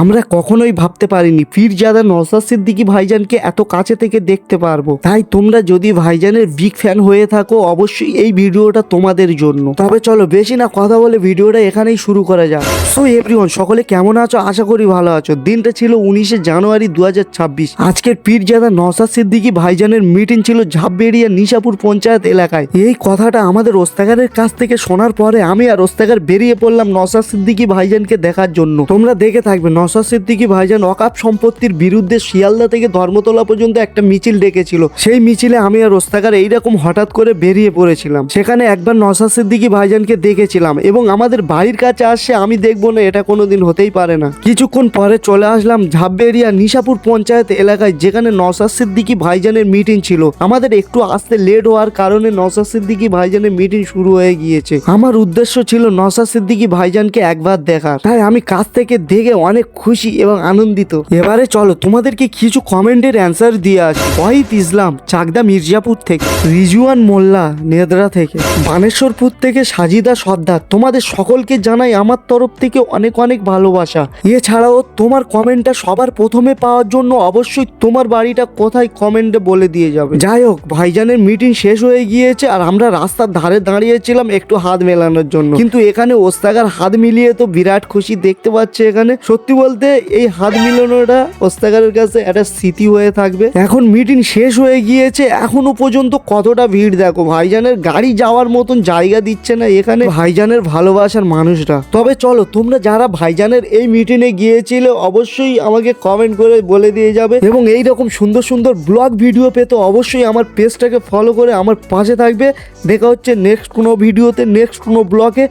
আমরা কখনোই ভাবতে পারিনি পীরজাদা নওশাদ সিদ্দিকী ভাইজানকে এত কাছে থেকে দেখতে পারবো। তাই তোমরা যদি ভাইজানের বিগ ফ্যান হয়ে থাকো অবশ্যই এই ভিডিওটা তোমাদের জন্য। তবে চলো বেশি না কথা বলে ভিডিওটা এখানেই শুরু করা যাক। সো এভরিওয়ান, সকলে কেমন আছো? আশা করি ভালো আছো। দিনটা ছিল 19শে জানুয়ারি 2026। আজকের পীরজাদা নওশাদ সিদ্দিকী ভাইজানের মিটিং ছিল ঝাপবেড়িয়া নিশাপুর পঞ্চায়েত এলাকায়। এই কথাটা আমাদের ওস্তাগারের কাছ থেকে শোনার পরে আমি আর ওস্তাগার বেরিয়ে পড়লাম নওশাদ সিদ্দিকী ভাইজানকে দেখার জন্য। তোমরা দেখে থাকবে নওশাদ সিদ্দিকী ভাইজান ওয়াকফ সম্পত্তির বিরুদ্ধে শিয়ালদা থেকে ধর্মতলা পর্যন্ত একটা মিছিল ডেকেছিল। সেই মিছিলে আমি আর ওস্তাগার এইরকম হঠাৎ করে বেরিয়ে পড়েছিলাম। সেখানে একবার নওশাদ সিদ্দিকী ভাইজানকে দেখেছিলাম এবং আমাদের বাড়ির কাছে আসছে আমি দেখবো না, এটা কোনোদিন হতেই পারে না। কিছুক্ষণ পরে চলে আসলাম ঝাপবেড়িয়া নিশাপুর পঞ্চায়েত এলাকায়, যেখানে নওশাদ সিদ্দিকী ভাইজানের মিটিং ছিল। আমাদের একটু আসতে লেট হওয়ার কারণে নওশাদ সিদ্দিকী ভাইজানের মিটিং শুরু হয়ে গিয়েছে। আমার উদ্দেশ্য ছিল নওশাদ সিদ্দিকী ভাইজানকে একবার দেখার, তাই আমি কাছ থেকে দেখে অনেক খুশি এবং আনন্দিত। এবারে চলো তোমাদেরকে কিছু কমেন্টের অ্যান্সার দিয়ে আসি। ওয়াহিদ ইসলাম চাকদা মির্জাপুর থেকে, রিজওয়ান মোল্লা নেদরা থেকে, বানেশ্বরপুর থেকে সাজিদা সর্দার, তোমাদের সকলকে জানাই আমার তরফ থেকে অনেক অনেক ভালোবাসা। এছাড়াও তোমার কমেন্টটা সবার প্রথমে পাওয়ার জন্য অবশ্যই তোমার বাড়িটা কোথায় কমেন্টে বলে দিয়ে যাবে। যাই হোক, ভাইজানের মিটিং শেষ হয়ে গিয়েছে আর আমরা রাস্তার ধারে দাঁড়িয়েছিলাম একটু হাত মেলানোর জন্য। কিন্তু এখানে ওস্তাগার হাত মিলিয়ে তো বিরাট খুশি দেখতে পাচ্ছে। এখানে সত্যি বলতে এই হাত মিলানোটা ওস্তাগারের কাছে একটা স্মৃতি হয়ে থাকবে। এখন মিটিং শেষ হয়ে গিয়েছে, এখনো পর্যন্ত কতটা ভিড় দেখো। ভাইজানের গাড়ি যাওয়ার মতন জায়গা দিচ্ছে না এখানে ভাইজানের ভালোবাসার মানুষরা। তবে চলো তোমরা যারা ভাইজানের এই মিটিংয়ে গিয়েছিলে অবশ্যই আমাকে কমেন্ট করে বলে দিয়ে যাবে এবং এই রকম সুন্দর সুন্দর ব্লগ ভিডিও পেতে অবশ্যই আমার পেজটাকে ফলো করে আমার পাশে থাকবে। দেখা হচ্ছে নেক্সট কোনো ভিডিওতে, নেক্সট কোনো ব্লগে।